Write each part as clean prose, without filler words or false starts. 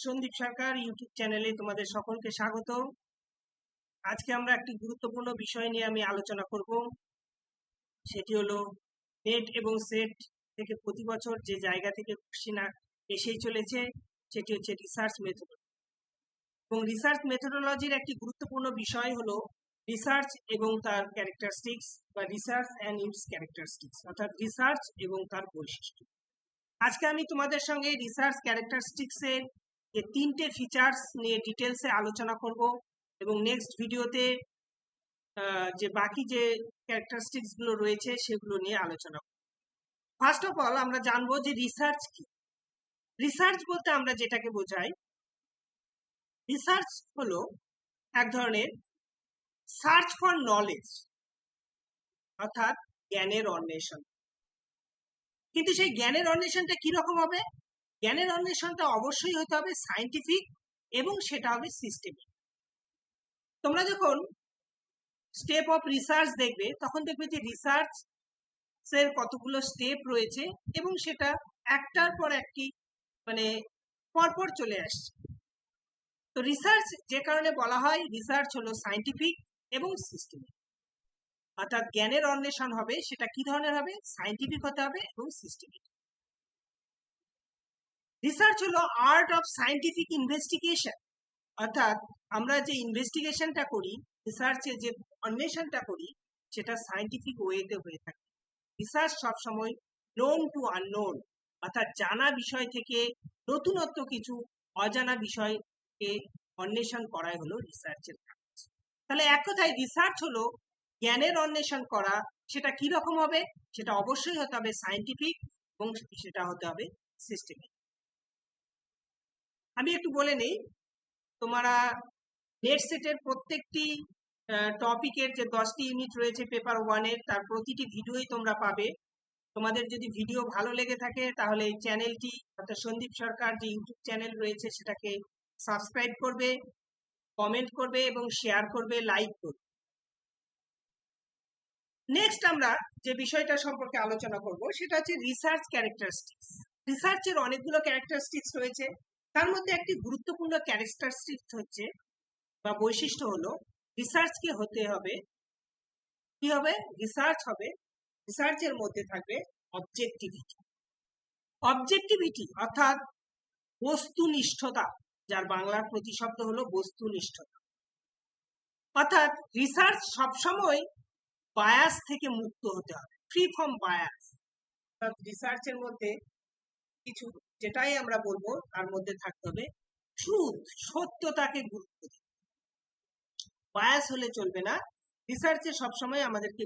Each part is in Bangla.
সন্দীপ সরকার ইউটিউব চ্যানেলে তোমাদের সকলকে স্বাগত। আজকে আমরা একটি গুরুত্বপূর্ণ বিষয় নিয়ে আমি আলোচনা করব। সেটি হলো নেট এবং সেট থেকে প্রতি বছর যে জায়গা থেকে কোশ্চেন এসেই চলেছে, সেটি হচ্ছে রিসার্চ মেথডোলজি। এবং রিসার্চ মেথডোলজির একটি গুরুত্বপূর্ণ বিষয় হলো রিসার্চ এবং তার ক্যারেক্টারিস্টিক্স বা রিসার্চ অ্যান্ড ইটস ক্যারেক্টারিস্টিক্স, অর্থাৎ রিসার্চ এবং তার বৈশিষ্ট্য। আজকে আমি তোমাদের সঙ্গে রিসার্চ ক্যারেক্টারিস্টিক্সের যে তিনটে ফিচার্স নিয়ে ডিটেলসে আলোচনা করব এবং নেক্সট ভিডিওতে যে বাকি যে ক্যারেক্টারিস্টিক্স গুলো রয়েছে সেগুলো নিয়ে আলোচনা করব। ফার্স্ট অফ অল আমরা জানবো যে রিসার্চ কি। রিসার্চ বলতে আমরা যেটাকে বোঝাই, রিসার্চ হলো এক ধরনের সার্চ ফর নলেজ, অর্থাৎ জ্ঞানের অন্বেষণ। কিন্তু সেই জ্ঞানের অন্বেষণটা কিরকম হবে? জ্ঞানের অন্বেষণটা অবশ্যই হতে হবে সায়েন্টিফিক এবং সেটা হবে সিস্টেমিক। তোমরা যখন স্টেপ অফ রিসার্চ দেখবে তখন দেখবে যে রিসার্চ এর কতগুলো স্টেপ রয়েছে এবং সেটা একটার পর একটি মানে পরপর চলে আসছে। তো রিসার্চ যে কারণে বলা হয় রিসার্চ হলো সায়েন্টিফিক এবং সিস্টেমিক, অর্থাৎ জ্ঞানের অন্বেষণ হবে সেটা কি ধরনের হবে? সায়েন্টিফিক হতে হবে এবং সিস্টেমিক। রিসার্চ হলো আর্ট অফ সায়েন্টিফিক ইনভেস্টিগেশন, অর্থাৎ আমরা যে ইনভেস্টিগেশনটা করি, রিসার্চে যে অন্বেষণটা করি সেটা সায়েন্টিফিক ওয়েতে হয়ে থাকে। রিসার্চ সবসময় নোন টু আননোন, অর্থাৎ জানা বিষয় থেকে নতুনত্ব কিছু অজানা বিষয়কে অন্বেষণ করাই হলো রিসার্চের কাজ। তাহলে এক কথায় রিসার্চ হলো জ্ঞানের অন্বেষণ করা। সেটা কি রকম হবে? সেটা অবশ্যই হতে হবে সায়েন্টিফিক এবং সেটা হতে হবে সিস্টেমিক। আমি একটু বলে নেই, তোমরা নেট সেটের প্রত্যেকটি টপিকের যে 10টি ইউনিট রয়েছে পেপার 1-এর, তার প্রতিটি ভিডিওই তোমরা পাবে। তোমাদের যদি ভিডিও ভালো লেগে থাকে তাহলে এই চ্যানেলটি, অর্থাৎ সন্দীপ সরকার যে ইউটিউব চ্যানেল রয়েছে সেটাকে সাবস্ক্রাইব করবে, কমেন্ট করবে এবং শেয়ার করবে, লাইক করবে। নেক্সট আমরা যে বিষয়টা সম্পর্কে আলোচনা করব সেটা হচ্ছে রিসার্চ ক্যারেক্টারিস্টিক্স। রিসার্চের অনেকগুলো ক্যারেক্টারিস্টিক্স রয়েছে, তার মধ্যে একটি গুরুত্বপূর্ণ ক্যারেক্টারিস্টিক্স হচ্ছে বা বৈশিষ্ট্য হলো রিসার্চকে হতে হবে কি হবে? রিসার্চ হবে, রিসার্চের মধ্যে থাকবে অবজেক্টিভিটি। অবজেক্টিভিটি অর্থাৎ বস্তুনিষ্ঠতা, যার বাংলার প্রতিশব্দ হলো বস্তুনিষ্ঠতা। অর্থাৎ রিসার্চ সবসময় বায়াস থেকে মুক্ত হতে হবে, ফ্রি ফ্রম বায়াস। অর্থাৎ রিসার্চের মধ্যে কিছু যেটাই আমরা বলবো তার মধ্যে থাকতে হবে ট্রুথ, সত্যতাকে গুরুত্ব দিতে। বায়াস হলে চলবে না। রিসার্চে সবসময় আমাদেরকে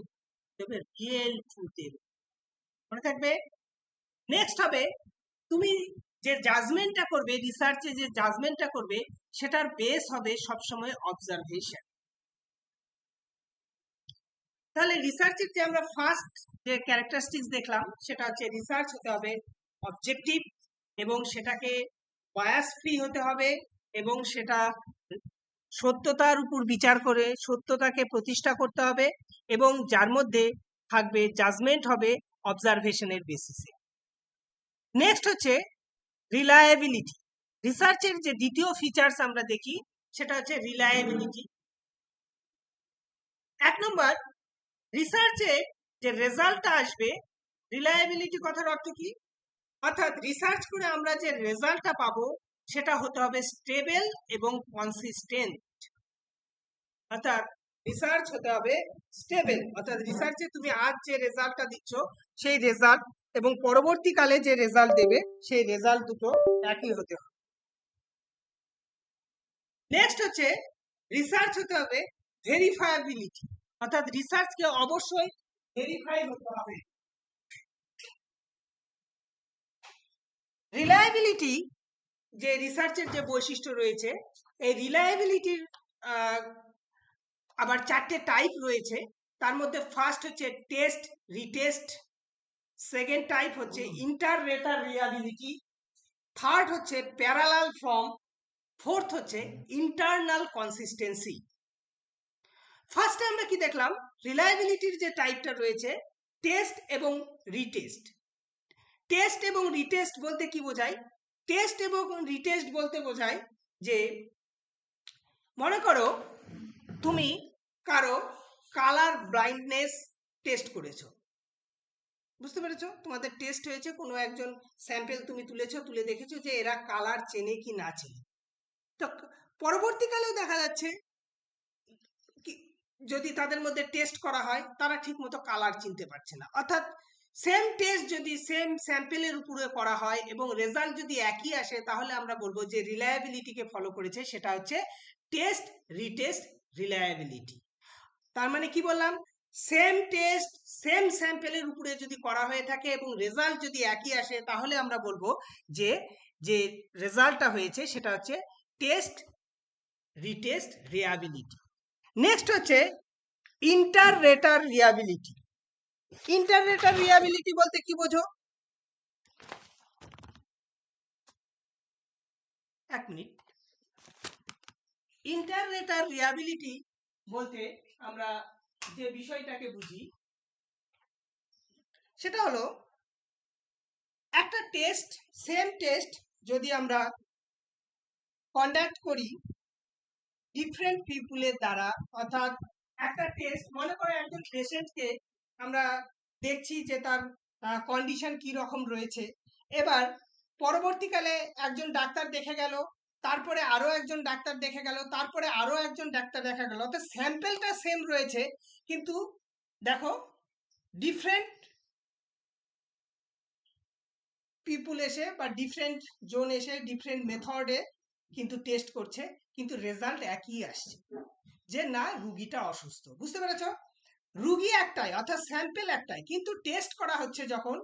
দেবে রিয়েল ট্রুথের, মনে থাকবে। নেক্সট হবে তুমি যে জাজমেন্টটা করবে, রিসার্চে যে জাজমেন্টটা করবে সেটার বেস হবে সবসময় অবজারভেশন। তাহলে রিসার্চের যে আমরা ফার্স্ট যে ক্যারেক্টারিস্টিক্স দেখলাম সেটা হচ্ছে রিসার্চ হতে হবে অবজেক্টিভ এবং সেটাকে বায়াস ফ্রি হতে হবে এবং সেটা সত্যতার উপর বিচার করে সত্যতাকে প্রতিষ্ঠা করতে হবে এবং যার মধ্যে থাকবে জাজমেন্ট হবে অবজারভেশনের বেসিসে। নেক্সট হচ্ছে রিলায়েবিলিটি। রিসার্চের যে দ্বিতীয় ফিচার্স আমরা দেখি সেটা হচ্ছে রিলায়েবিলিটি। এক নম্বর, রিসার্চে যে রেজাল্টটা আসবে, রিলায়েবিলিটি কথার অর্থ কি? অর্থাৎ রিসার্চ করে আমরা যে রেজাল্টটা পাবো সেটা হতে হবে স্টেবল এবং কনসিস্টেন্ট। অর্থাৎ রিসার্চ হতে হবে স্টেবল, অর্থাৎ রিসার্চে তুমি আজ যে রেজাল্টটা দিচ্ছ সেই রেজাল্ট এবং পরবর্তীকালে যে রেজাল্ট দেবে সেই রেজাল্ট দুটো একই হতে হবে। নেক্সট হচ্ছে রিসার্চ হতে হবে ভেরিফায়াবিলিটি, অর্থাৎ রিসার্চকে অবশ্যই ভেরিফাই হতে হবে। রিলায়েবিলিটি যে রিসার্চের যে বৈশিষ্ট্য রয়েছে, এই রিলায়েবিলিটির আবার 4টে টাইপ রয়েছে। তার মধ্যে ফার্স্ট হচ্ছে টেস্ট রিটেস্ট, সেকেন্ড টাইপ হচ্ছে ইন্টাররেটার রিলায়েবিলিটি, থার্ড হচ্ছে প্যারালাল ফর্ম, ফোর্থ হচ্ছে ইন্টারনাল কনসিস্টেন্সি। ফার্স্টে আমরা কি দেখলাম? রিলায়েবিলিটির যে টাইপটা রয়েছে টেস্ট এবং রিটেস্ট। টেস্ট এবং রিটেস্ট বলতে কি বোঝায়? টেস্ট এবং রিটেস্ট বলতে বোঝায় যে মনে করো তুমি কারো কালার ব্লাইন্ডনেস টেস্ট করেছো, বুঝতে পেরেছো? তোমাদের টেস্ট হয়েছে, কোনো একজন স্যাম্পেল তুমি তুলেছো, তুলে দেখেছো যে এরা কালার চেনে কি না চেনে। তো পরবর্তীকালেও দেখা যাচ্ছে কি যদি তাদের মধ্যে টেস্ট করা হয় তারা ঠিক মতো কালার চিনতে পারছে না। অর্থাৎ সেম টেস্ট যদি সেম স্যাম্পেলের উপরে করা হয় এবং রেজাল্ট যদি একই আসে, তাহলে আমরা বলবো যে রিলায়েবিলিটিকে ফলো করেছে, সেটা হচ্ছে টেস্ট রিটেস্ট রিলায়েবিলিটি। তার মানে কি বললাম, সেম টেস্ট সেম স্যাম্পেলের উপরে যদি করা হয়ে থাকে এবং রেজাল্ট যদি একই আসে, তাহলে আমরা বলবো যে যে রেজাল্টটা হয়েছে সেটা হচ্ছে টেস্ট রিটেস্ট রিয়াবিলিটি। নেক্সট হচ্ছে ইন্টার রেটার রিয়াবিলিটি। ইন্টার রেটার রিয়াবিলিটি বলতে কি বোঝো? এক মিনিট। ইন্টার রেটার রিয়াবিলিটি বলতে আমরা যে বিষয়টাকে বুঝি সেটা হলো একটা টেস্ট, সেম টেস্ট যদি আমরা কন্ডাক্ট করি ডিফারেন্ট পিপুলের দ্বারা, অর্থাৎ একটা টেস্ট মনে করে একজন পেশেন্টকে আমরা দেখছি যে তার কন্ডিশন কি রকম রয়েছে, এবার পরবর্তীকালে একজন ডাক্তার দেখে গেল, তারপরে আরো একজন ডাক্তার দেখে গেল, তারপরে আরো একজন ডাক্তার দেখা গেল, অর্থাৎ স্যাম্পেলটা সেম রয়েছে কিন্তু দেখো ডিফারেন্ট পিপুল এসে বা ডিফারেন্ট জোন এসে ডিফারেন্ট মেথডে কিন্তু টেস্ট করছে, কিন্তু রেজাল্ট একই আসছে যে না রুগীটা অসুস্থ। বুঝতে পেরেছ? রুগী একটাই, অর্থাৎ স্যাম্পেল একটাই, কিন্তু টেস্ট করা হচ্ছে যখন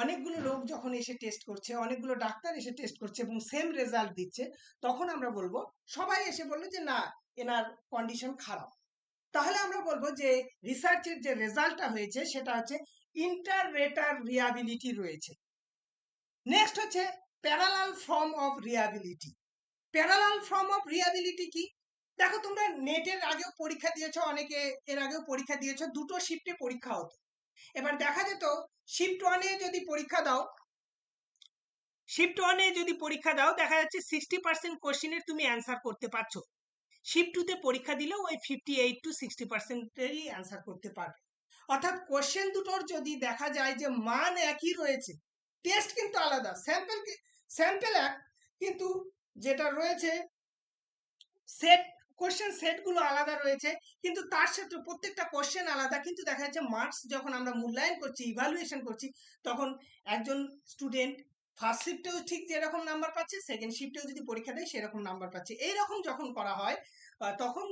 অনেকগুলো লোক যখন এসে টেস্ট করছে, অনেকগুলো ডাক্তার এসে টেস্ট করছে এবং সেম রেজাল্ট দিচ্ছে, তখন আমরা বলবো, সবাই এসে বললো যে না এনার কন্ডিশন খারাপ, তাহলে আমরা বলবো যে রিসার্চের যে রেজাল্টটা হয়েছে সেটা হচ্ছে ইন্টার রেটার রিয়াবিলিটি রয়েছে। নেক্সট হচ্ছে parallel form of reliability. Parallel form of reliability কি? দেখো তোমরা নেটের আগেও পরীক্ষা দিয়েছো, অনেকে এর আগেও পরীক্ষা দিয়েছো, দুটো শিফটে পরীক্ষা হতো। এবার দেখা যেত শিফট ওয়ানে যদি পরীক্ষা দাও, দেখা যাচ্ছে 60% কোশ্চেনের তুমি অ্যান্সার করতে পারছো। শিফট 2 তে পরীক্ষা দিলেও ওই 58 to 60%-এরই অ্যান্সার করতে পারবে। অর্থাৎ কোশ্চেন দুটোর যদি দেখা যায় যে মান একই রয়েছে, টেস্ট কিন্তু আলাদা, স্যাম্পেল এক, কিন্তু যেটা রয়েছে সেট, কোশ্চেন সেটগুলো আলাদা রয়েছে, কিন্তু তার সাথে প্রত্যেকটা কোশ্চেন আলাদা, কিন্তু দেখা যাচ্ছে মার্কস যখন আমরা মূল্যায়ন করছি, ইভালুয়েশন করছি, তখন একজন স্টুডেন্ট ফার্স্ট শিফটেও ঠিক যেরকম নাম্বার পাচ্ছে, সেকেন্ড শিফটেও যদি পরীক্ষা দেয় সেরকম নাম্বার পাচ্ছে। এইরকম যখন করা হয় তখন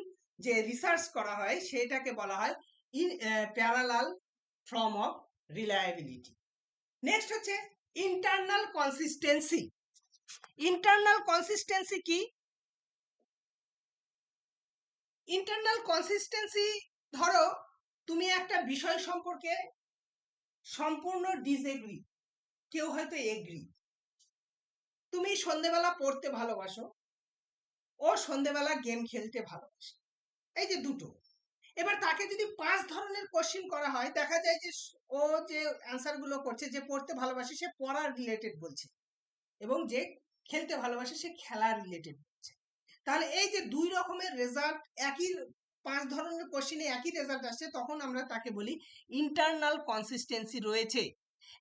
যে রিসার্চ করা হয় সেটাকে বলা হয় parallel form of reliability. Next হচ্ছে ইন্টারনাল কনসিস্টেন্সি। ইন্টারনাল কনসিস্টেন্সি কি? ইন্টারনাল কনসিস্টেন্সি, ধরো তুমি একটা বিষয় সম্পর্কে সম্পূর্ণ ডিসএগ্রি, কেউ হয়তো এগ্রি। তুমি সন্ধেবেলা পড়তে ভালোবাসো, ও সন্ধেবেলা গেম খেলতে ভালোবাসে, এই যে দুটো। এবার তাকে যদি 5 ধরনের কোশ্চেন করা হয়, দেখা যায় যে ও যে অ্যান্সার গুলো করছে, যে পড়তে ভালোবাসে সে পড়ার রিলেটেড বলছে, এবং যে খেলতে ভালোবাসে সে খেলার রিলেটেড বলছে। তাহলে এই যে দুই রকমের রেজাল্ট, একই 5 ধরনের কোশ্চেনে একই রেজাল্ট আসছে, তখন আমরা তাকে বলি ইন্টারনাল কনসিস্টেন্সি রয়েছে।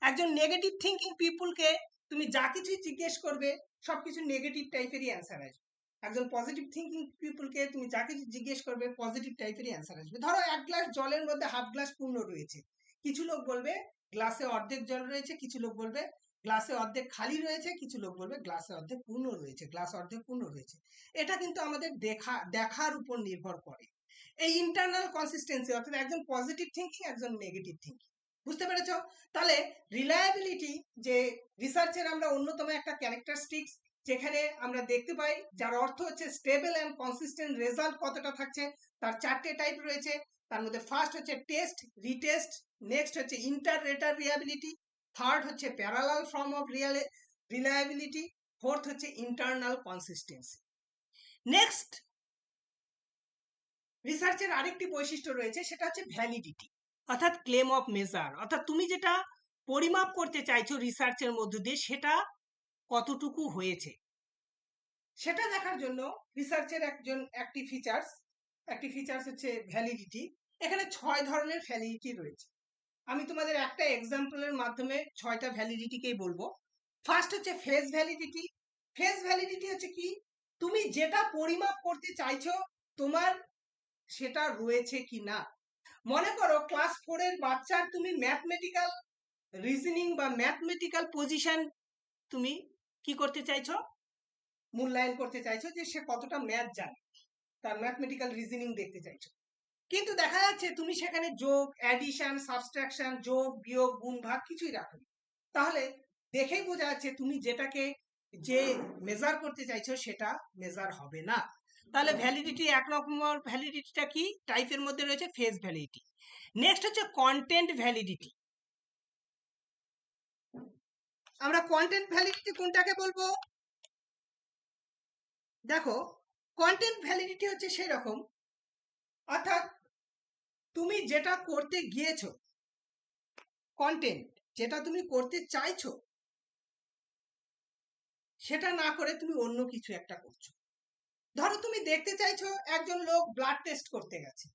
একজন নেগেটিভ থিঙ্কিং পিপুলকে তুমি যা কিছু জিজ্ঞেস করবে সবকিছু নেগেটিভ টাইপেরই অ্যান্সার আসবে। একজন পজিটিভ থিঙ্কিং পিপুলকে তুমি যা কিছু জিজ্ঞেস করবে পজিটিভ টাইপেরই অ্যান্সার আসবে। ধরো এক গ্লাস জলের মধ্যে হাফ গ্লাস পূর্ণ রয়েছে, কিছু লোক বলবে গ্লাসে অর্ধেক জল রয়েছে, কিছু লোক বলবে গ্লাসে অর্ধেক খালি রয়েছে, কিছু লোক বলবে গ্লাসে অর্ধেক পূর্ণ রয়েছে, গ্লাস অর্ধেক পূর্ণ রয়েছে। এটা কিন্তু আমাদের দেখার উপর নির্ভর করে। এই ইন্টারনাল কনসিস্টেন্সি, অর্থাৎ একজন পজিটিভ থিঙ্কিং, একজন নেগেটিভ থিঙ্কিং। বুঝতে পেরেছ? তাহলে রিলায়েবিলিটি যে রিসার্চের আমরা অন্যতম একটা ক্যারেক্টারিস্টিক্স, যেখানে আমরা দেখতে পাই যার অর্থ হচ্ছে স্টেবল অ্যান্ড কনসিস্টেন্ট রেজাল্ট কতটা থাকছে, তার 4টে টাইপ রয়েছে। তার মধ্যে ফার্স্ট হচ্ছে টেস্ট রিটেস্ট, নেক্সট হচ্ছে ইন্টার রেটার রিয়াবিলিটি, থার্ড হচ্ছে parallel form of reliability, fourth হচ্ছে ইন্টারনাল কনসিস্টেন্সি। নেক্সট রিসার্চের আরেকটি বৈশিষ্ট্য রয়েছে, সেটা হচ্ছে ভ্যালিডিটি, অর্থাৎ ক্লেম অফ মেজার, অর্থাৎ তুমি যেটা পরিমাপ করতে চাইছো রিসার্চের মধ্য দিয়ে সেটা কতটুকু হয়েছে সেটা দেখার জন্য রিসার্চের একটি ফিচার্স হচ্ছে ভ্যালিডিটি। এখানে 6 ধরনের ভ্যালিডিটি রয়েছে। আমি তোমাদের একটা এক্সাম্পলের মাধ্যমে 6টা ভ্যালিডিটিকেই বলবো। ফার্স্ট হচ্ছে ফেজ ভ্যালিডিটি। ফেজ ভ্যালিডিটি হচ্ছে কি, তুমি যেটা পরিমাপ করতে চাইছো তোমার সেটা রয়েছে কি না। মনে করো ক্লাস 4 এর বাচ্চার তুমি ম্যাথমেটিক্যাল রিজনিং বা ম্যাথমেটিক্যাল পজিশন তুমি কি করতে চাইছো, মূল্যায়ন করতে চাইছো যে সে কতটা ম্যাথ জানে, তার ম্যাথমেটিক্যাল রিজনিং দেখতে চাইছো। কিন্তু দেখা যাচ্ছে তুমি সেখানে যোগ, অ্যাডিশন, সাবট্রাকশন, যোগ বিয়োগ গুণ ভাগ কিছুই রাখো। তাহলে দেখেই বোঝা যাচ্ছে তুমি যে মেজার করতে চাইছো সেটা মেজার হবে না। তাহলে ভ্যালিডিটি এক নম্বর ভ্যালিডিটিটা কি টাইপের মধ্যে রয়েছে, ফেজ ভ্যালিডিটি। নেক্সট হচ্ছে কন্টেন্ট ভ্যালিডিটি। আমরা কন্টেন্ট ভ্যালিডিটি কোনটাকে বলবো? দেখো, কন্টেন্ট ভ্যালিডিটি হচ্ছে সেই রকম, অর্থাৎ তুমি যেটা করতে গিয়েছো, কন্টেন্ট যেটা তুমি করতে চাইছো সেটা না করে তুমি অন্য কিছু একটা করছো। ধরো তুমি দেখতে চাইছো একজন লোক ব্লাড টেস্ট করতে গেছে,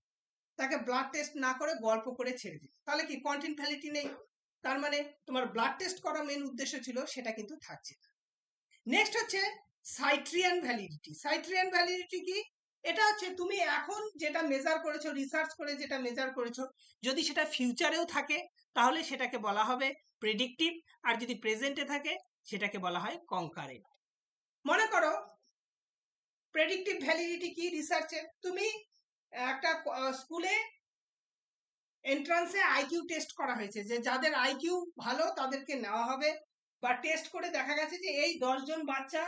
তাকে ব্লাড টেস্ট না করে গল্প করে ছেড়ে দিল, তাহলে কি কন্টেন্ট ভ্যালিডিটি নেই? তার মানে তোমার ব্লাড টেস্ট করা মেন উদ্দেশ্য ছিল, সেটা কিন্তু থাকছে না। নেক্সট হচ্ছে সাইট্রিয়ান ভ্যালিডিটি। সাইট্রিয়ান ভ্যালিডিটি কি? এটা হচ্ছে তুমি এখন যেটা মেজার করেছো, রিসার্চ করে যেটা মেজার করেছো, যদি সেটা ফিউচারেও থাকে তাহলে সেটাকে বলা হবে প্রেডিক্টিভ, আর যদি প্রেজেন্টে থাকে সেটাকে বলা হয় কনকারেন্ট। মনে করো প্রেডিক্টিভ ভ্যালিডিটি কি রিসার্চের, তুমি একটা স্কুলে এন্ট্রান্সে আইকিউ টেস্ট করা হয়েছে, যে যাদের আইকিউ ভালো তাদেরকে নেওয়া হবে, বা টেস্ট করে দেখা গেছে যে এই 10 জন বাচ্চা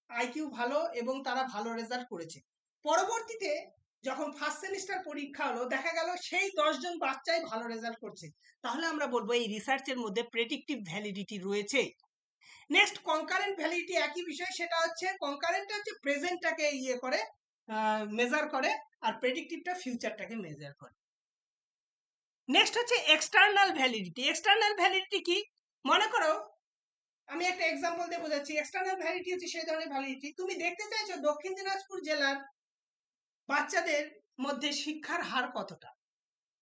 আইকিউ ভালো এবং তারা ভালো রেজাল্ট করেছে। পরবর্তীতে যখন ফার্স্ট সেমিস্টার পরীক্ষা হলো দেখা গেল সেই 10 জন বাচ্চাই ভালো রেজাল্ট করছে, তাহলে আমরা বলবো এই রিসার্চের মধ্যে প্রেডিক্টিভ ভ্যালিডিটি রয়েছে। নেক্সট কনকারেন্ট ভ্যালিডিটি, একই বিষয়, সেটা হচ্ছে কনকারেন্ট হচ্ছে প্রেজেন্টটাকে করে মেজার করে, আর প্রেডিক্টিভটা ফিউচারটাকে মেজার করে। নেক্সট হচ্ছে এক্সটার্নাল ভ্যালিডিটি। এক্সটার্নাল ভ্যালিডিটি কি? মনে করো আমি একটা এক্সাম্পল দিয়ে বোঝাচ্ছি। এক্সটার্নাল ভ্যালিডিটি হচ্ছে সেই ধরনের ভ্যালিডিটি, তুমি দেখতে চাইছো দক্ষিণ দিনাজপুর জেলার বাচ্চাদের মধ্যে শিক্ষার হার কতটা।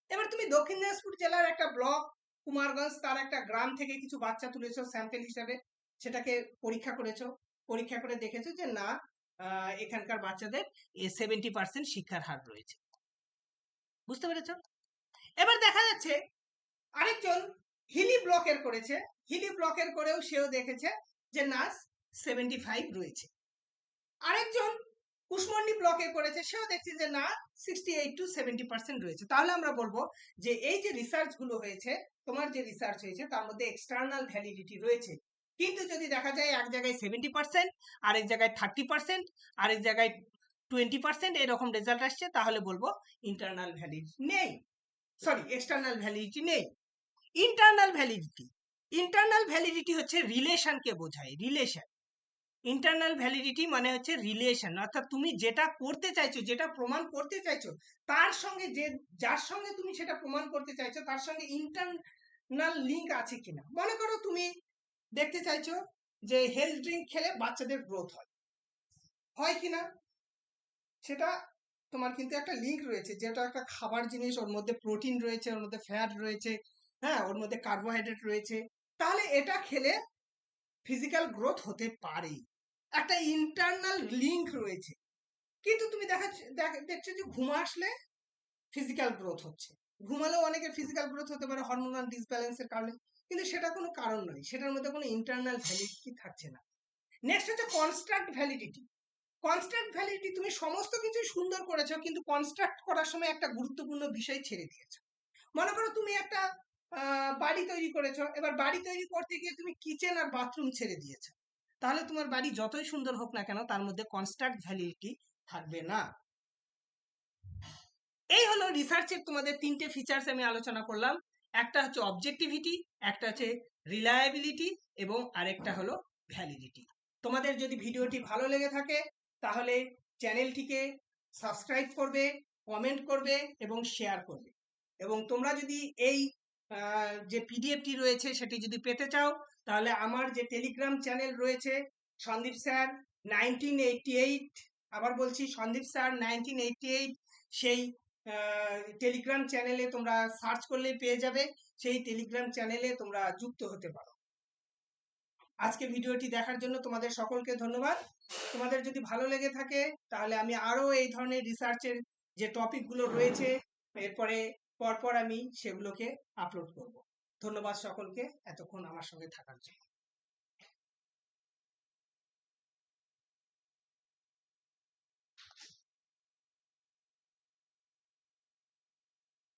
এবার তুমি দক্ষিণ দিনাজপুর জেলার একটা ব্লক কুমারগঞ্জ, তার একটা গ্রাম থেকে কিছু বাচ্চা তুলেছো স্যাম্পল হিসাবে, সেটাকে পরীক্ষা করেছো, পরীক্ষা করে দেখেছো যে না এখানকার বাচ্চাদের 70% শিক্ষার হার রয়েছে। বুঝতে পেরেছো? এবার দেখা যাচ্ছে আরেকজন হিলি ব্লকের করেছে, হিলি ব্লকের করেও সেও দেখেছে যে না 75 রয়েছে। আরেকজন কুশমন্ডি ব্লকে করেছে, সেও দেখছে যে না 68 to 70% রয়েছে। তাহলে আমরা বলবো যে এই যে রিসার্চ গুলো হয়েছে, তোমার যে রিসার্চ হয়েছে তার মধ্যে এক্সটার্নাল ভ্যালিডিটি রয়েছে। কিন্তু যদি দেখা যায় এক জায়গায় 70%, আরেক জায়গায় 30%, আরেক জায়গায় 20% এরকম রেজাল্ট আসছে, তাহলে বলবো ইন্টারনাল ভ্যালিডিটি নেই, সরি এক্সটার্নাল ভ্যালিডিটি নেই। ইন্টারনাল ভ্যালিডিটি, ইন্টারনাল ভ্যালিডিটি হচ্ছে রিলেশনকে বোঝায়, রিলেশন। ইন্টারনাল ভ্যালিডিটি মানে হচ্ছে রিলেশন, অর্থাৎ তুমি যেটা করতে চাইছো, যেটা প্রমাণ করতে চাইছো, তার সঙ্গে যার সঙ্গে তুমি সেটা প্রমাণ করতে চাইছো তার সঙ্গে ইন্টারনাল লিঙ্ক আছে কিনা। মনে করো তুমি দেখতে চাইছো যে হেলথ ড্রিঙ্ক খেলে বাচ্চাদের গ্রোথ হয় কিনা, সেটা তোমার কিন্তু একটা লিঙ্ক রয়েছে, যেটা একটা খাবার জিনিস, ওর মধ্যে প্রোটিন রয়েছে, ওর মধ্যে ফ্যাট রয়েছে, হ্যাঁ ওর মধ্যে কার্বোহাইড্রেট রয়েছে, তাহলে এটা খেলে ফিজিক্যাল গ্রোথ হতে পারে, একটা ইন্টারনাল লিঙ্ক রয়েছে। কিন্তু তুমি দেখছো যে ঘুম আসলে ফিজিক্যাল গ্রোথ হচ্ছে, ঘুমালেও অনেকের ফিজিক্যাল গ্রোথ হতে পারে হরমোনাল ডিসব্যালেন্সের কারণে, কিন্তু সেটা কোনো কারণ নয়, সেটার মধ্যে কোনো ইন্টারনাল ভ্যালিডিটি থাকছে না। নেক্সট হচ্ছে কনস্ট্রাক্ট ভ্যালিডিটি। কনস্ট্রাক্ট ভ্যালিডিটি, তুমি সমস্ত কিছু সুন্দর করেছো কিন্তু কনস্ট্রাক্ট করার সময় একটা গুরুত্বপূর্ণ বিষয় ছেড়ে দিয়েছো। মনে করো তুমি একটা বাড়ি তৈরি করেছো, এবার বাড়ি তৈরি করতে গিয়ে তুমি কিচেন আর বাথরুম ছেড়ে দিয়েছো, তাহলে তোমার বাড়ি যতই সুন্দর হোক না কেন তার মধ্যে কনস্ট্রাক্ট ভ্যালিডিটি থাকবে না। এই হলো রিসার্চের তোমাদের 3টে ফিচার্স আমি আলোচনা করলাম। একটা হচ্ছে অবজেক্টিভিটি, একটা হচ্ছে রিলায়েবিলিটি, এবং আরেকটা হলো ভ্যালিডিটি। তোমাদের যদি ভিডিওটি ভালো লেগে থাকে তাহলে চ্যানেলটিকে সাবস্ক্রাইব করবে, কমেন্ট করবে এবং শেয়ার করবে। এবং তোমরা যদি এই যে পিডিএফটি রয়েছে সেটি যদি পেতে চাও তাহলে আমার যে টেলিগ্রাম চ্যানেল রয়েছে সন্দীপ স্যার 1988, আবার বলছি সন্দীপ স্যার 1988, সেই টেলিগ্রাম চ্যানেলে তোমরা সার্চ করলেই পেয়ে যাবে। সেই টেলিগ্রাম চ্যানেলে তোমরা যুক্ত হতে পারো। আজকে ভিডিওটি দেখার জন্য তোমাদের সকলকে ধন্যবাদ। তোমাদের যদি ভালো লেগে থাকে তাহলে আমি আরো এই ধরনের রিসার্চের যে টপিকগুলো রয়েছে এরপরে পরপর আমি সেগুলোকে আপলোড করব। ধন্যবাদ সকলকে এতক্ষণ আমার সঙ্গে থাকার জন্য।